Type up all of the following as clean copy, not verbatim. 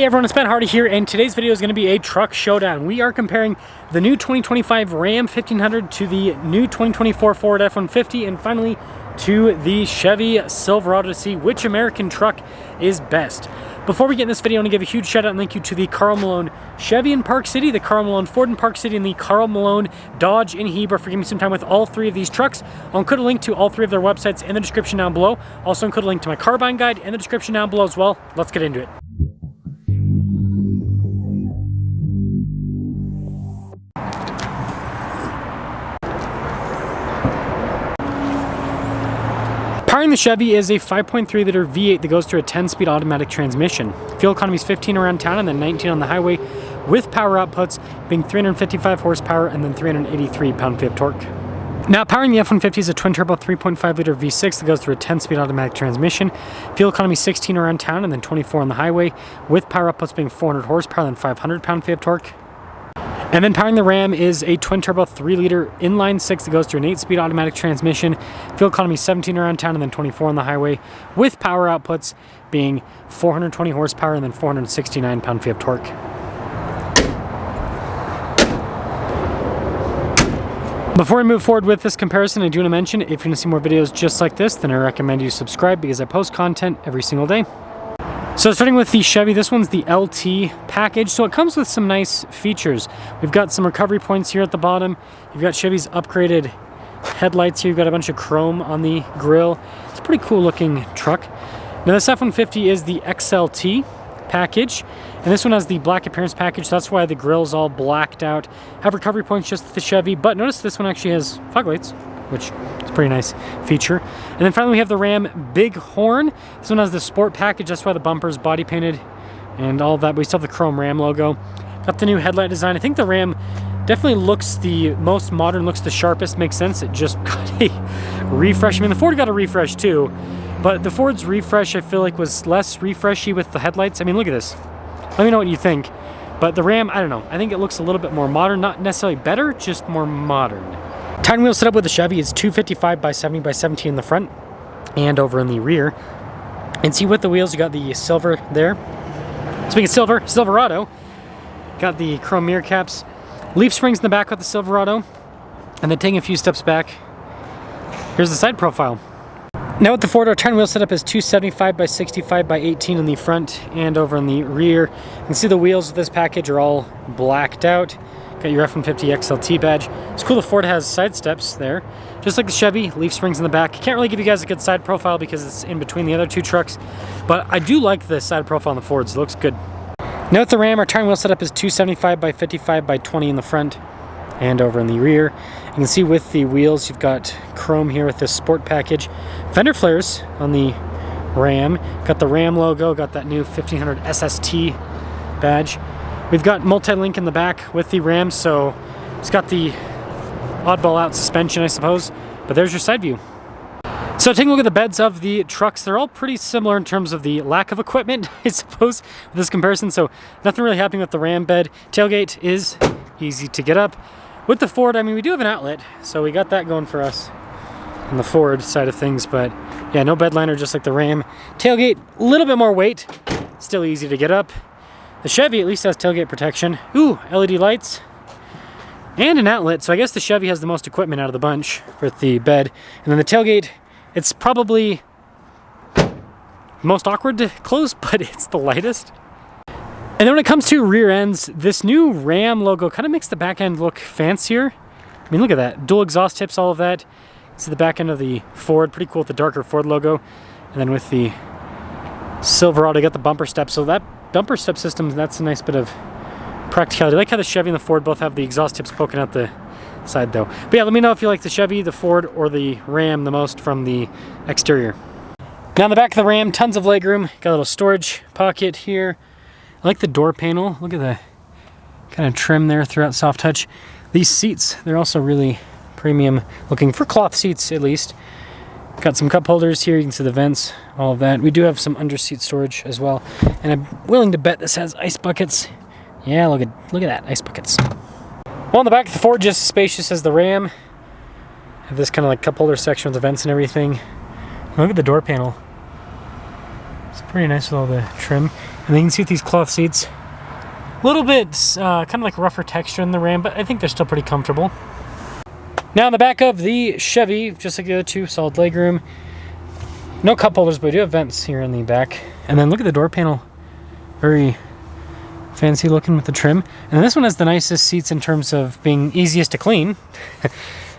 Hey everyone, it's Ben Hardy here, and today's video is going to be a truck showdown. We are comparing the new 2025 Ram 1500 to the new 2024 Ford F-150, and finally to the Chevy Silverado to see which American truck is best. Before we get in this video, I want to give a huge shout out and thank you to the Carl Malone Chevy in Park City, the Carl Malone Ford in Park City, and the Carl Malone Dodge in Heber for giving me some time with all three of these trucks. I'll include a link to all three of their websites in the description down below. Also include a link to my car buying guide in the description down below as well. Let's get into it. Powering the Chevy is a 5.3 liter V8 that goes through a 10-speed automatic transmission. Fuel economy is 15 around town and then 19 on the highway, with power outputs being 355 horsepower and then 383 pound-feet of torque. Now, powering the F-150 is a twin-turbo 3.5 liter V6 that goes through a 10-speed automatic transmission. Fuel economy 16 around town and then 24 on the highway, with power outputs being 400 horsepower and 500 pound-feet of torque. And then powering the Ram is a twin-turbo 3-liter inline 6 that goes through an 8-speed automatic transmission. Fuel economy 17 around town and then 24 on the highway, with power outputs being 420 horsepower and then 469 pound-feet of torque. Before we move forward with this comparison, I do want to mention, if you want to see more videos just like this, then I recommend you subscribe because I post content every single day. So starting with the Chevy, this one's the LT package. So it comes with some nice features. We've got some recovery points here at the bottom. You've got Chevy's upgraded headlights here. You've got a bunch of chrome on the grille. It's a pretty cool looking truck. Now this F-150 is the XLT package, and this one has the black appearance package. So that's why the grille's all blacked out. Have recovery points just like the Chevy, but notice this one actually has fog lights, which is a pretty nice feature. And then finally we have the Ram Big Horn. This one has the sport package, that's why the bumper's body painted and all of that, but we still have the chrome Ram logo. Got the new headlight design. I think the Ram definitely looks the most modern, looks the sharpest, makes sense. It just got a refresh. I mean, the Ford got a refresh too, but the Ford's refresh I feel like was less refreshy with the headlights. I mean, look at this. Let me know what you think. But the Ram, I don't know. I think it looks a little bit more modern, not necessarily better, just more modern. Tire wheel setup with the Chevy is 255 by 70 by 17 in the front and over in the rear. And see, with the wheels, you got the silver there. Speaking of silver, Silverado. Got the chrome mirror caps. Leaf springs in the back with the Silverado. And then taking a few steps back, here's the side profile. Now with the Ford, our tire wheel setup is 275 by 65 by 18 in the front and over in the rear. You can see the wheels of this package are all blacked out. Got your F-150 XLT badge. It's cool the Ford has side steps there. Just like the Chevy, leaf springs in the back. Can't really give you guys a good side profile because it's in between the other two trucks, but I do like the side profile on the Fords. It looks good. Now with the Ram, our tire wheel setup is 275 by 55 by 20 in the front and over in the rear. You can see with the wheels, you've got chrome here with this sport package. Fender flares on the Ram. Got the Ram logo, got that new 1500 SST badge. We've got multi-link in the back with the Ram, so it's got the oddball out suspension, I suppose. But there's your side view. So taking a look at the beds of the trucks, they're all pretty similar in terms of the lack of equipment, I suppose, with this comparison. So nothing really happening with the Ram bed. Tailgate is easy to get up. With the Ford, I mean, we do have an outlet, so we got that going for us on the Ford side of things. But yeah, no bed liner, just like the Ram. Tailgate, a little bit more weight, still easy to get up. The Chevy at least has tailgate protection. Ooh, LED lights. And an outlet, so I guess the Chevy has the most equipment out of the bunch with the bed. And then the tailgate, it's probably most awkward to close, but it's the lightest. And then when it comes to rear ends, this new Ram logo kind of makes the back end look fancier. I mean, look at that. Dual exhaust tips, all of that. This is the back end of the Ford. Pretty cool with the darker Ford logo. And then with the Silverado, you got the bumper steps. So that bumper step system, that's a nice bit of practicality. I like how the Chevy and the Ford both have the exhaust tips poking out the side though. But yeah, let me know if you like the Chevy, the Ford, or the Ram the most from the exterior. Now in the back of the Ram, tons of legroom. Got a little storage pocket here. I like the door panel. Look at the kind of trim there throughout soft touch. These seats, they're also really premium looking for cloth seats at least. Got some cup holders here, you can see the vents, all of that. We do have some under-seat storage as well. And I'm willing to bet this has ice buckets. Yeah, look at that, ice buckets. Well, in the back of the Ford, just as spacious as the Ram. Have this kind of like cup holder section with the vents and everything. Look at the door panel. It's pretty nice with all the trim. And then you can see with these cloth seats, a little bit kind of like rougher texture in the Ram, but I think they're still pretty comfortable. Now in the back of the Chevy, just like the other two, solid legroom. No cup holders, but we do have vents here in the back. And then look at the door panel. Very fancy looking with the trim. And this one has the nicest seats in terms of being easiest to clean.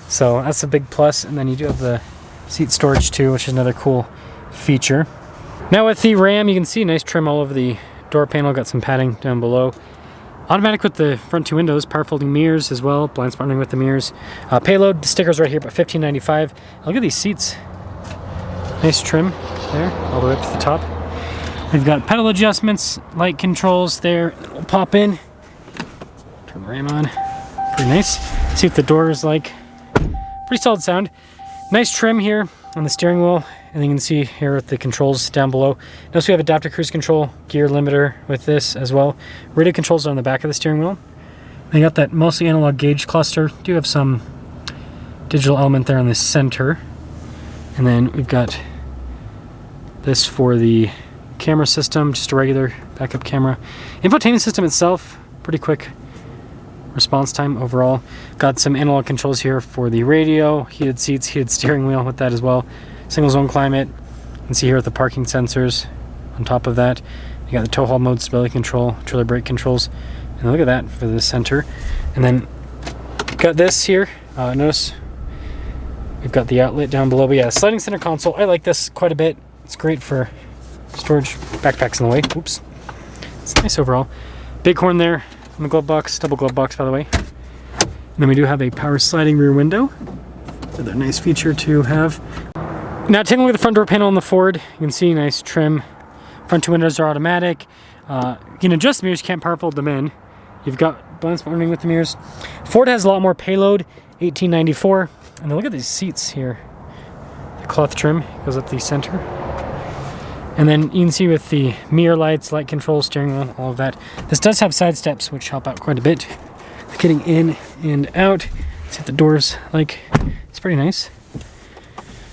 So that's a big plus. And then you do have the seat storage too, which is another cool feature. Now with the Ram, you can see nice trim all over the door panel. Got some padding down below. Automatic with the front two windows, power folding mirrors as well, blind spot running with the mirrors. Payload, the stickers right here, but $15.95. Look at these seats. Nice trim there, all the way up to the top. We've got pedal adjustments, light controls there that will pop in. Turn the Ram on. Pretty nice. See what the door is like. Pretty solid sound. Nice trim here on the steering wheel. And you can see here with the controls down below. Notice we have adaptive cruise control, gear limiter with this as well. Radio controls are on the back of the steering wheel. And you got that mostly analog gauge cluster. Do have some digital element there in the center. And then we've got this for the camera system, just a regular backup camera. Infotainment system itself, pretty quick response time overall. Got some analog controls here for the radio, heated seats, heated steering wheel with that as well. Single zone climate. You can see here with the parking sensors on top of that. You got the tow haul mode, stability control, trailer brake controls. And look at that for the center. And then got this here. Notice we've got the outlet down below. But yeah, sliding center console. I like this quite a bit. It's great for storage. Backpacks in the way. Oops. It's nice overall. Big horn there on the glove box. Double glove box, by the way. And then we do have a power sliding rear window. Another nice feature to have. Now taking a look at the front door panel on the Ford, you can see nice trim. Front two windows are automatic. You can adjust the mirrors, you can't power fold them in. You've got blind spot running with the mirrors. Ford has a lot more payload, $18.94. And then look at these seats here. The cloth trim goes up the center. And then you can see with the mirror lights, light controls, steering wheel, all of that. This does have side steps, which help out quite a bit. Getting in and out. See what the doors like. It's pretty nice.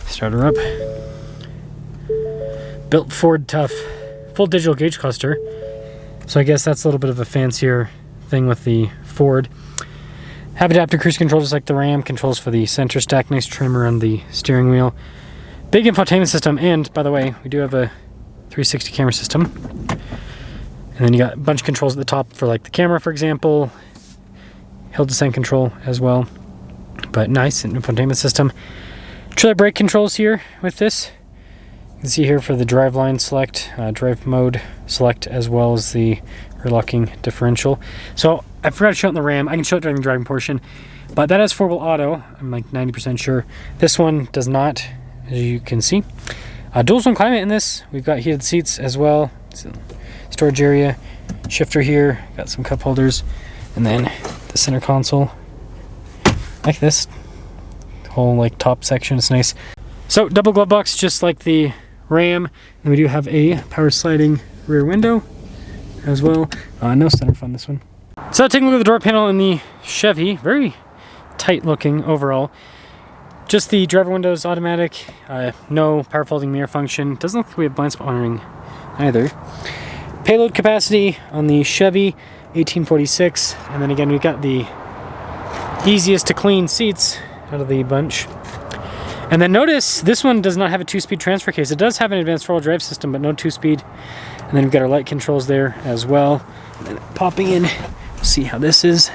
Start her up. Built Ford tough. Full digital gauge cluster. So I guess that's a little bit of a fancier thing with the Ford. Have adaptive cruise control just like the Ram. Controls for the center stack. Nice trim around the steering wheel. Big infotainment system. And by the way, we do have a 360 camera system. And then you got a bunch of controls at the top for like the camera, for example. Hill descent control as well. But nice infotainment system. Trailer brake controls here with this. You can see here for the drive line select, drive mode select, as well as the rear locking differential. So I forgot to show it in the Ram. I can show it during the driving portion, but that has 4-wheel auto. I'm like 90% sure. This one does not, as you can see. Dual zone climate in this. We've got heated seats as well. Storage area, shifter here. Got some cup holders, and then the center console like this. Whole like top section is nice. So double glove box just like the Ram, and we do have a power sliding rear window as well. No center on this one. So taking a look at the door panel in the Chevy, very tight looking overall. Just the driver windows automatic, no power folding mirror function. Doesn't look like we have blind spot monitoring either. Payload capacity on the Chevy 1846, and then again we've got the easiest to clean seats out of the bunch. And then notice this one does not have a 2-speed transfer case. It does have an advanced four-wheel drive system, but no 2-speed. And then we've got our light controls there as well. And then popping in, we'll see how this is.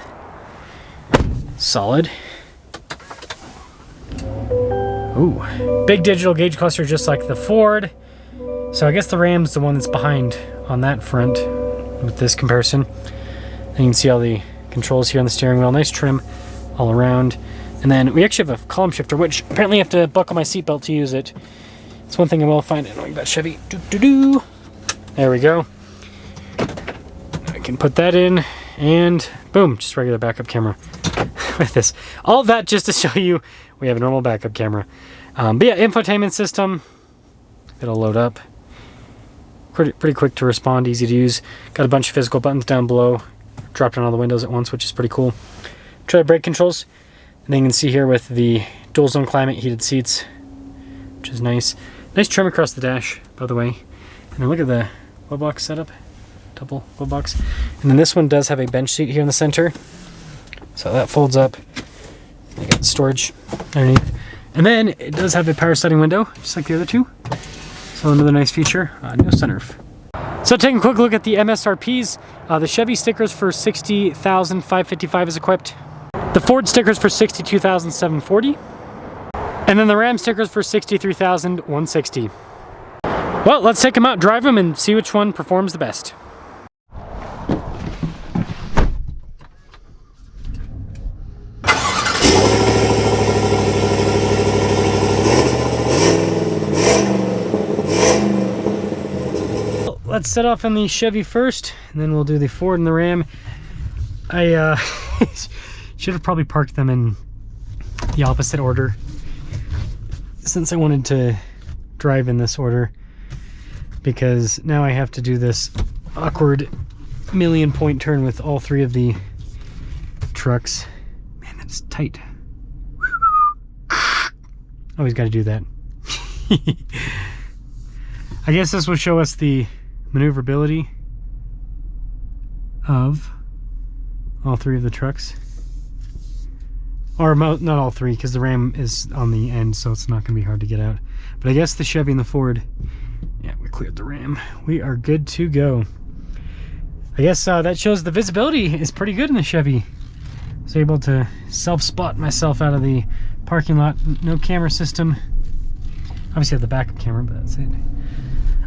Solid. Ooh, big digital gauge cluster just like the Ford. So I guess the Ram's the one that's behind on that front with this comparison. And you can see all the controls here on the steering wheel. Nice trim all around. And then we actually have a column shifter, which apparently I have to buckle my seatbelt to use it. It's one thing I will find annoying about Chevy. There we go. I can put that in, and boom, just regular backup camera with this. All of that just to show you we have a normal backup camera. But yeah, infotainment system. It'll load up. Pretty quick to respond, easy to use. Got a bunch of physical buttons down below. Dropped on all the windows at once, which is pretty cool. Trailer brake controls. And then you can see here with the dual zone climate heated seats, which is nice. Nice trim across the dash, by the way. And then look at the glove box setup. double glove box. And then this one does have a bench seat here in the center. So that folds up. You got storage underneath. And then it does have a power sliding window, just like the other two. So another nice feature, no sunroof. So taking a quick look at the MSRPs, the Chevy stickers for $60,555 is equipped. The Ford stickers for $62,740. And then the Ram stickers for $63,160. Well, let's take them out, drive them, and see which one performs the best. Let's set off on the Chevy first, and then we'll do the Ford and the Ram. I should have probably parked them in the opposite order, since I wanted to drive in this order, because now I have to do this awkward million-point turn with all three of the trucks. Man, that's tight. Always got to do that. I guess this will show us the maneuverability of all three of the trucks. Or not all three, because the Ram is on the end, so it's not going to be hard to get out. But I guess the Chevy and the Ford, yeah, we cleared the Ram. We are good to go. I guess that shows the visibility is pretty good in the Chevy. I was able to self-spot myself out of the parking lot. No camera system. Obviously I have the backup camera, but that's it.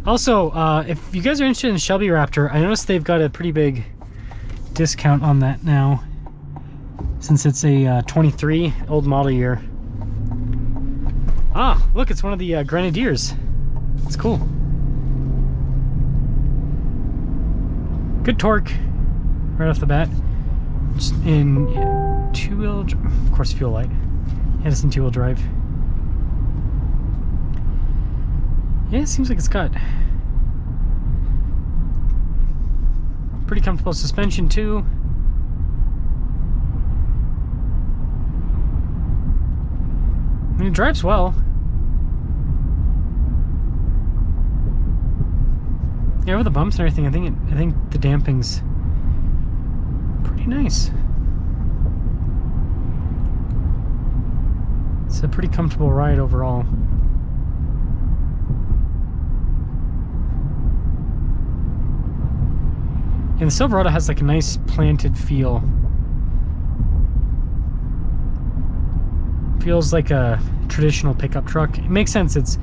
Also, if you guys are interested in the Shelby Raptor, I noticed they've got a pretty big discount on that now, since it's a 23 old model year. Ah, look, it's one of the Grenadiers. It's cool. Good torque right off the bat. Just in two-wheel, of course, fuel light. Yeah, it's in two-wheel drive. Yeah, it seems like it's got pretty comfortable suspension too. I mean, it drives well. Yeah, with the bumps and everything, I think the damping's pretty nice. It's a pretty comfortable ride overall. And the Silverado has like a nice planted feel. Feels like a traditional pickup truck. It makes sense. It's,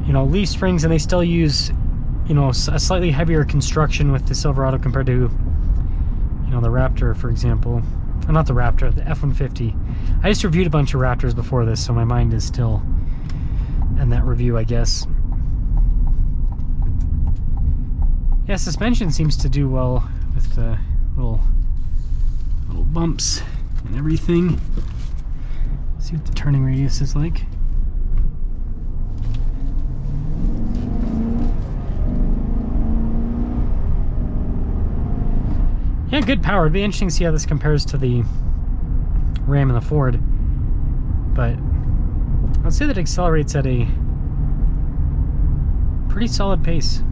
you know, leaf springs, and they still use, you know, a slightly heavier construction with the Silverado compared to, you know, the Raptor, for example. Not the Raptor, the F-150. I just reviewed a bunch of Raptors before this, so my mind is still in that review, I guess. Yeah, suspension seems to do well with the little bumps and everything. Let's see what the turning radius is like. Yeah, good power. It'd be interesting to see how this compares to the Ram and the Ford. But I'd say that it accelerates at a pretty solid pace.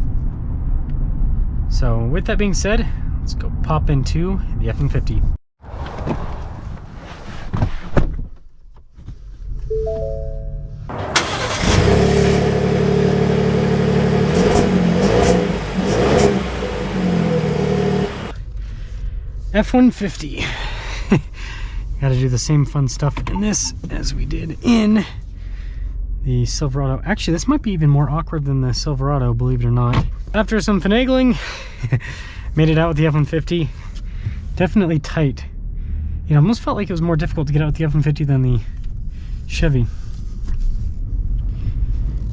So with that being said, let's go pop into the F-150. F-150. Gotta do the same fun stuff in this as we did in the Silverado. Actually, this might be even more awkward than the Silverado, believe it or not. After some finagling, made it out with the F-150. Definitely tight. You know, almost felt like it was more difficult to get out with the F-150 than the Chevy.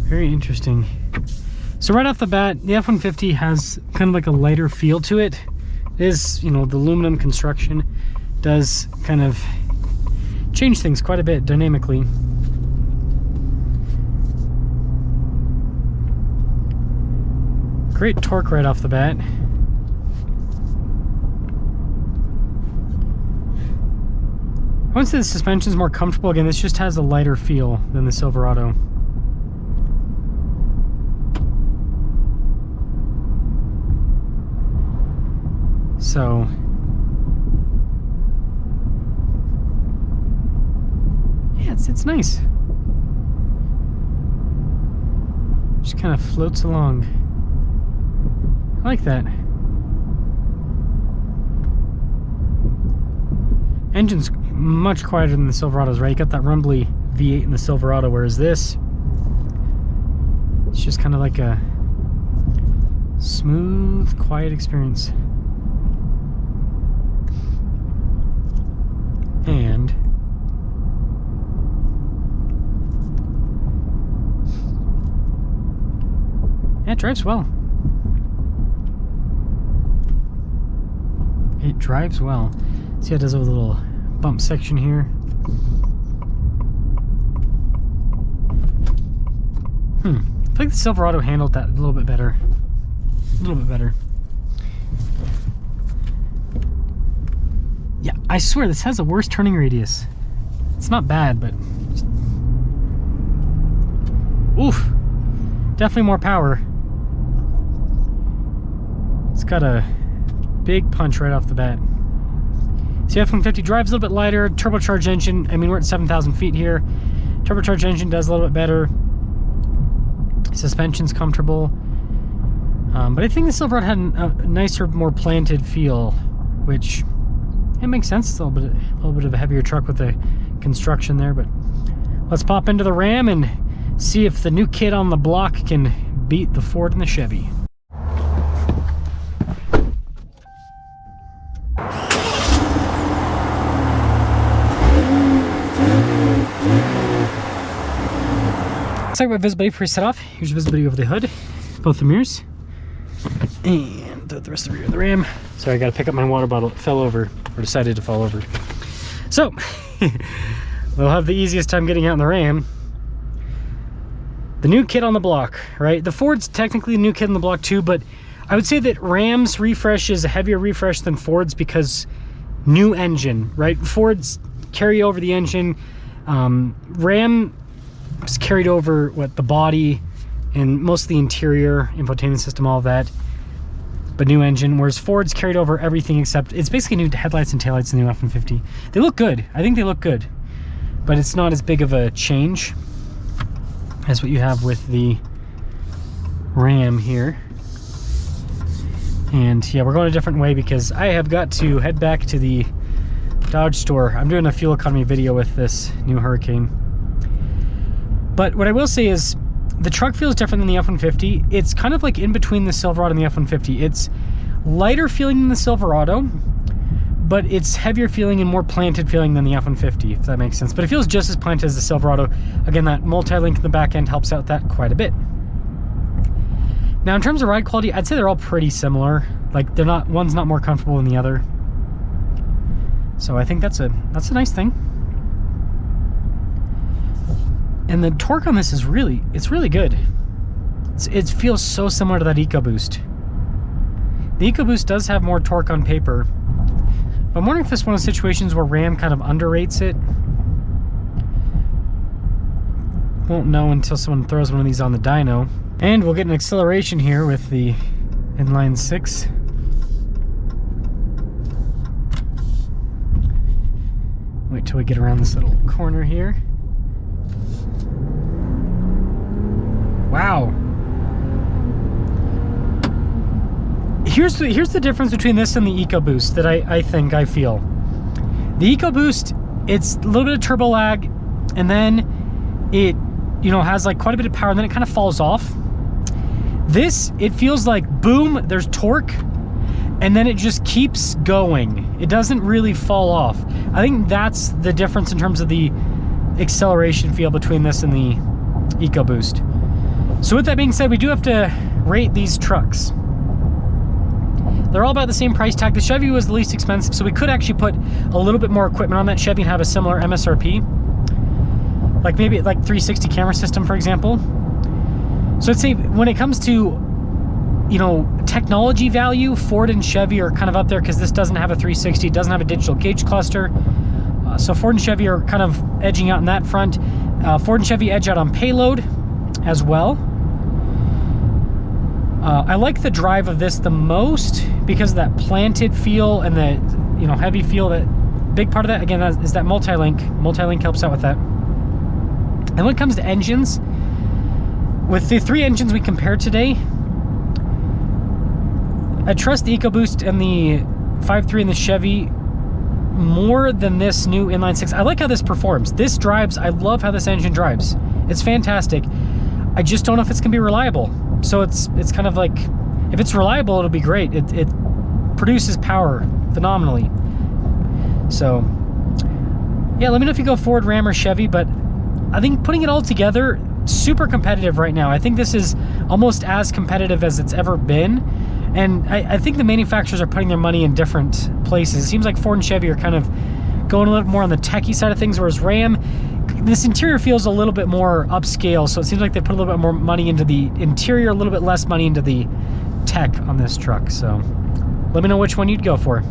Very interesting. So right off the bat, the F-150 has kind of like a lighter feel to it. It is, you know, the aluminum construction does kind of change things quite a bit dynamically. Great torque right off the bat. I wouldn't say the suspension is more comfortable. Again, this just has a lighter feel than the Silverado. So yeah, it's nice. Just kind of floats along. I like that. Engine's much quieter than the Silverados, right? You got that rumbly V8 in the Silverado, whereas this, it's just kind of like a smooth, quiet experience. And yeah, it drives well. It drives well. See how it does a little bump section here. I feel like the Silverado handled that a little bit better. A little bit better. Yeah, I swear this has a worse turning radius. It's not bad, but oof, definitely more power. It's got a big punch right off the bat. So F-150 drives a little bit lighter, turbocharged engine. I mean, we're at 7,000 feet here. Turbocharged engine does a little bit better. Suspension's comfortable. But I think the Silverado had a nicer, more planted feel, which it makes sense. It's a little bit of a heavier truck with the construction there. But let's pop into the Ram and see if the new kid on the block can beat the Ford and the Chevy. Let's talk about visibility before we set off. Here's visibility over the hood, both the mirrors, and the rest of the rear of the Ram. Sorry, I gotta pick up my water bottle. It fell over, or decided to fall over. So, we'll have the easiest time getting out in the Ram. The new kid on the block, right? The Ford's technically the new kid on the block too, but I would say that Ram's refresh is a heavier refresh than Ford's because new engine, right? Ford's carry over the engine. Ram carried over the body and most of the interior, infotainment system, all of that, but new engine, whereas Ford's carried over everything except it's basically new headlights and taillights in the new F-150. They look good. I think they look good, but it's not as big of a change as what you have with the Ram here. And yeah, we're going a different way because I have got to head back to the Dodge store. I'm doing a fuel economy video with this new Hurricane. But what I will say is the truck feels different than the F-150. It's kind of like in between the Silverado and the F-150. It's lighter feeling than the Silverado, but it's heavier feeling and more planted feeling than the F-150, if that makes sense. But it feels just as planted as the Silverado. Again, that multi-link in the back end helps out that quite a bit. Now, in terms of ride quality, I'd say they're all pretty similar. Like, they're not, one's not more comfortable than the other. So I think that's a nice thing. And the torque on this is really good. It feels so similar to that EcoBoost. The EcoBoost does have more torque on paper. But I'm wondering if this is one of the situations where Ram kind of underrates it. Won't know until someone throws one of these on the dyno. And we'll get an acceleration here with the inline 6. Wait till we get around this little corner here. Wow. Here's the difference between this and the EcoBoost that I feel. The EcoBoost, it's a little bit of turbo lag, and then it, you know, has like quite a bit of power, and then it kind of falls off. This, it feels like boom, there's torque, and then it just keeps going. It doesn't really fall off. I think that's the difference in terms of the acceleration feel between this and the EcoBoost. So with that being said, we do have to rate these trucks. They're all about the same price tag. The Chevy was the least expensive, so we could actually put a little bit more equipment on that Chevy and have a similar MSRP. Like maybe like 360 camera system, for example. So I'd say when it comes to, you know, technology value, Ford and Chevy are kind of up there because this doesn't have a 360, it doesn't have a digital gauge cluster. So Ford and Chevy are kind of edging out in that front. Ford and Chevy edge out on payload as well. I like the drive of this the most because of that planted feel and the, you know, heavy feel. That big part of that, again, is that multi-link. Multi-link helps out with that. And when it comes to engines, with the 3 engines we compared today, I trust the EcoBoost and the 5.3 and the Chevy more than this new inline 6. I like how this performs. This drives, I love how this engine drives. It's fantastic. I just don't know if it's gonna be reliable. So it's kind of like, if it's reliable, it'll be great. It produces power phenomenally. So yeah, let me know if you go Ford, Ram, or Chevy, but I think putting it all together, super competitive right now. I think this is almost as competitive as it's ever been. And I think the manufacturers are putting their money in different places. It seems like Ford and Chevy are kind of going a little more on the techie side of things, whereas Ram, this interior feels a little bit more upscale. So it seems like they put a little bit more money into the interior, a little bit less money into the tech on this truck. So let me know which one you'd go for.